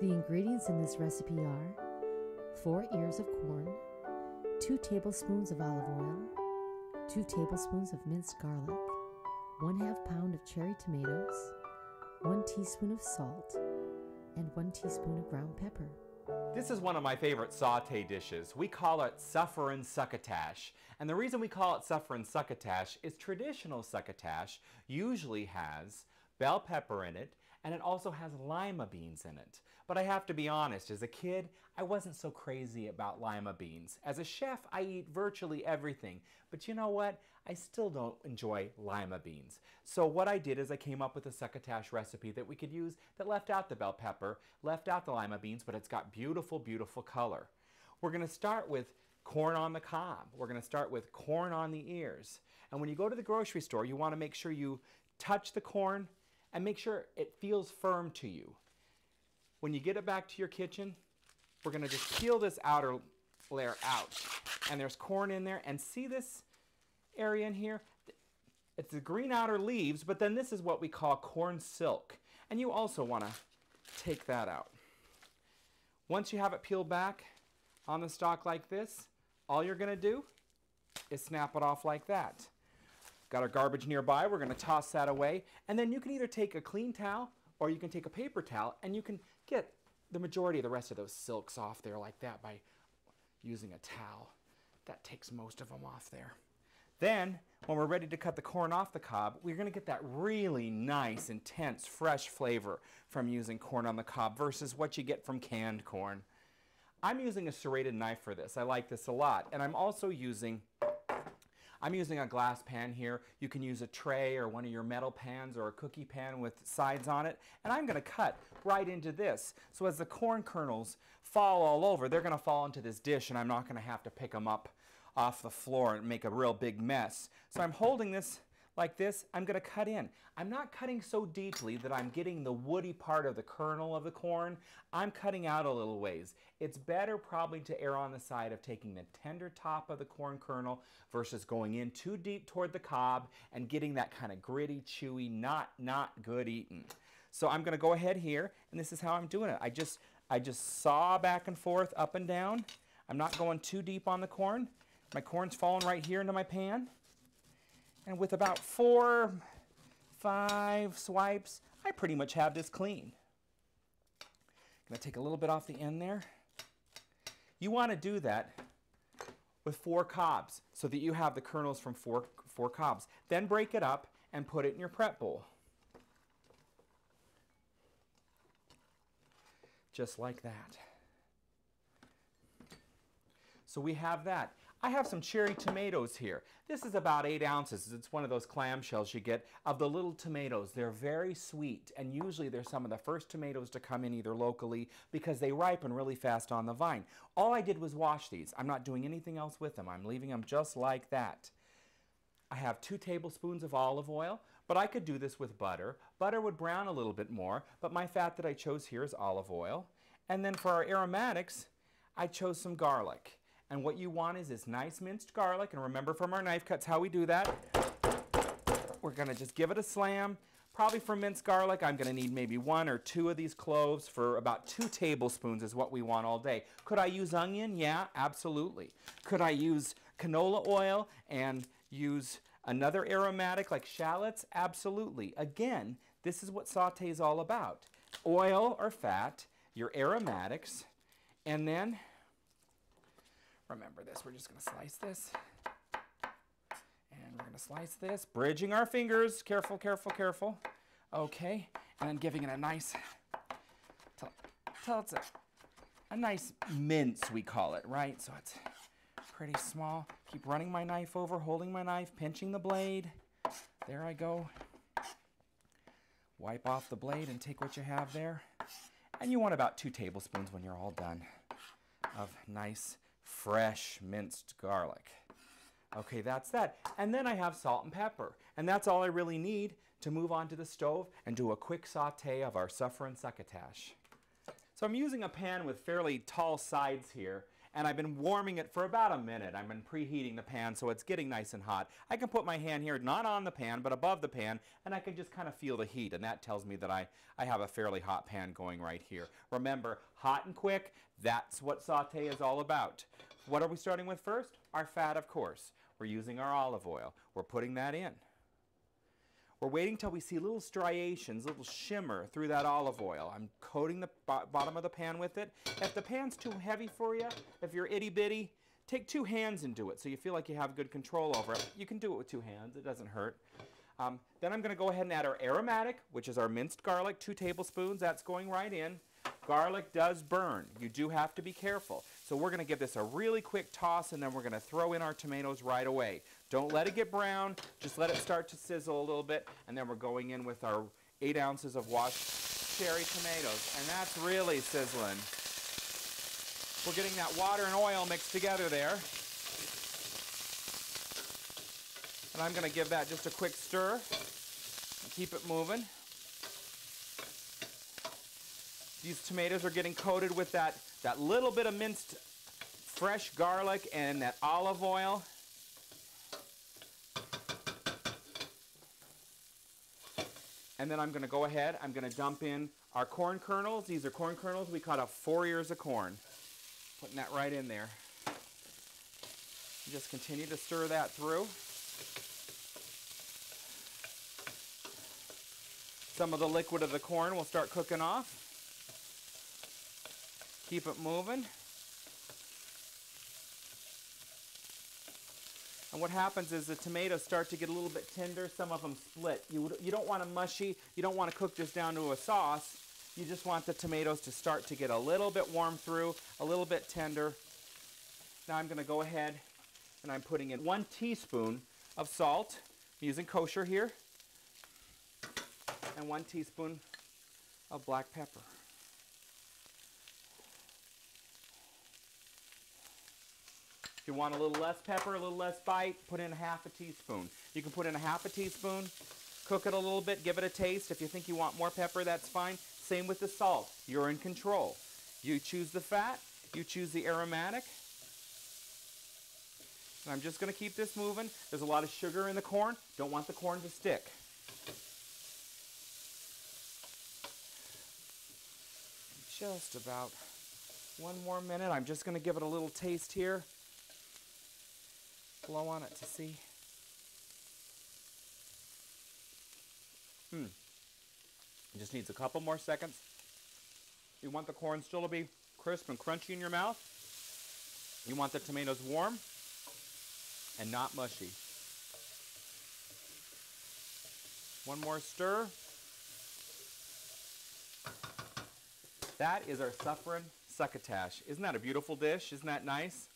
The ingredients in this recipe are 4 ears of corn, 2 tablespoons of olive oil, 2 tablespoons of minced garlic, 1/2 pound of cherry tomatoes, 1 teaspoon of salt, and 1 teaspoon of ground pepper. This is one of my favorite saute dishes. We call it saffron succotash. And the reason we call it saffron succotash is traditional succotash usually has bell pepper in it, and it also has lima beans in it. But I have to be honest, as a kid, I wasn't so crazy about lima beans. As a chef, I eat virtually everything. But you know what? I still don't enjoy lima beans. So what I did is I came up with a succotash recipe that we could use that left out the bell pepper, left out the lima beans, but it's got beautiful, beautiful color. We're going to start with corn on the cob. We're going to start with corn on the ears. And when you go to the grocery store, you want to make sure you touch the corn and make sure it feels firm to you. When you get it back to your kitchen, we're going to just peel this outer layer out. And there's corn in there. And see this area in here? It's the green outer leaves, but then this is what we call corn silk. And you also want to take that out. Once you have it peeled back on the stalk like this, all you're going to do is snap it off like that. Got our garbage nearby, we're going to toss that away, and then you can either take a clean towel or you can take a paper towel and you can get the majority of the rest of those silks off there like that by using a towel. That takes most of them off there. Then, when we're ready to cut the corn off the cob, we're going to get that really nice, intense, fresh flavor from using corn on the cob versus what you get from canned corn. I'm using a serrated knife for this. I like this a lot. And I'm also using a glass pan here. You can use a tray or one of your metal pans or a cookie pan with sides on it. And I'm going to cut right into this. So as the corn kernels fall all over, they're going to fall into this dish and I'm not going to have to pick them up off the floor and make a real big mess. So I'm holding this like this. I'm going to cut in. I'm not cutting so deeply that I'm getting the woody part of the kernel of the corn. I'm cutting out a little ways. It's better probably to err on the side of taking the tender top of the corn kernel versus going in too deep toward the cob and getting that kind of gritty, chewy, not good eating. So I'm going to go ahead here, and this is how I'm doing it. I just saw back and forth, up and down. I'm not going too deep on the corn. My corn's falling right here into my pan. And with about 4, 5 swipes, I pretty much have this clean. Gonna take a little bit off the end there. You want to do that with 4 cobs so that you have the kernels from four cobs. Then break it up and put it in your prep bowl. Just like that. So we have that. I have some cherry tomatoes here. This is about 8 ounces. It's one of those clamshells you get of the little tomatoes. They're very sweet, and usually they're some of the first tomatoes to come in either locally because they ripen really fast on the vine. All I did was wash these. I'm not doing anything else with them. I'm leaving them just like that. I have 2 tablespoons of olive oil, but I could do this with butter. Butter would brown a little bit more, but my fat that I chose here is olive oil. And then for our aromatics, I chose some garlic. And what you want is this nice minced garlic. And remember from our knife cuts how we do that. We're going to just give it a slam. Probably for minced garlic, I'm going to need maybe 1 or 2 of these cloves for about 2 tablespoons is what we want all day. Could I use onion? Yeah, absolutely. Could I use canola oil and use another aromatic like shallots? Absolutely. Again, this is what saute is all about. Oil or fat, your aromatics, and then remember this, we're just going to slice this. And we're going to slice this, bridging our fingers. Careful, careful, careful. Okay, and then giving it a nice, till it's a nice mince, we call it, right? So it's pretty small. Keep running my knife over, holding my knife, pinching the blade. There I go. Wipe off the blade and take what you have there. And you want about 2 tablespoons when you're all done of nice, fresh minced garlic. Okay, that's that. And then I have salt and pepper. And that's all I really need to move on to the stove and do a quick saute of our saffron succotash. So I'm using a pan with fairly tall sides here. and I've been warming it for about a minute. I've been preheating the pan so it's getting nice and hot. I can put my hand here, not on the pan, but above the pan, and I can just kind of feel the heat, and that tells me that I have a fairly hot pan going right here. Remember, hot and quick, that's what saute is all about. What are we starting with first? Our fat, of course. We're using our olive oil. We're putting that in. We're waiting till we see little striations, little shimmer through that olive oil. I'm coating the bottom of the pan with it. If the pan's too heavy for you, if you're itty bitty, take 2 hands and do it so you feel like you have good control over it. You can do it with 2 hands, it doesn't hurt. Then I'm going to go ahead and add our aromatic, which is our minced garlic, 2 tablespoons. That's going right in. Garlic does burn. You do have to be careful. So we're going to give this a really quick toss, and then we're going to throw in our tomatoes right away. Don't let it get brown. Just let it start to sizzle a little bit, and then we're going in with our 8 ounces of washed cherry tomatoes, and that's really sizzling. We're getting that water and oil mixed together there. And I'm going to give that just a quick stir and keep it moving. These tomatoes are getting coated with that little bit of minced fresh garlic and that olive oil. And then I'm going to go ahead, I'm going to dump in our corn kernels. These are corn kernels. We cut up 4 ears of corn. Putting that right in there. Just continue to stir that through. Some of the liquid of the corn will start cooking off. Keep it moving. And what happens is the tomatoes start to get a little bit tender. Some of them split. You don't want them mushy. You don't want to cook this down to a sauce. You just want the tomatoes to start to get a little bit warm through, a little bit tender. Now I'm going to go ahead and I'm putting in 1 teaspoon of salt. I'm using kosher here. And 1 teaspoon of black pepper. If you want a little less pepper, a little less bite, put in 1/2 teaspoon. You can put in 1/2 teaspoon, cook it a little bit, give it a taste. If you think you want more pepper, that's fine. Same with the salt. You're in control. You choose the fat, you choose the aromatic. And I'm just going to keep this moving. There's a lot of sugar in the corn. Don't want the corn to stick. Just about 1 more minute. I'm just going to give it a little taste here. Blow on it to see. It just needs a couple more seconds. You want the corn still to be crisp and crunchy in your mouth. You want the tomatoes warm and not mushy. 1 more stir. That is our saffron succotash. Isn't that a beautiful dish? Isn't that nice?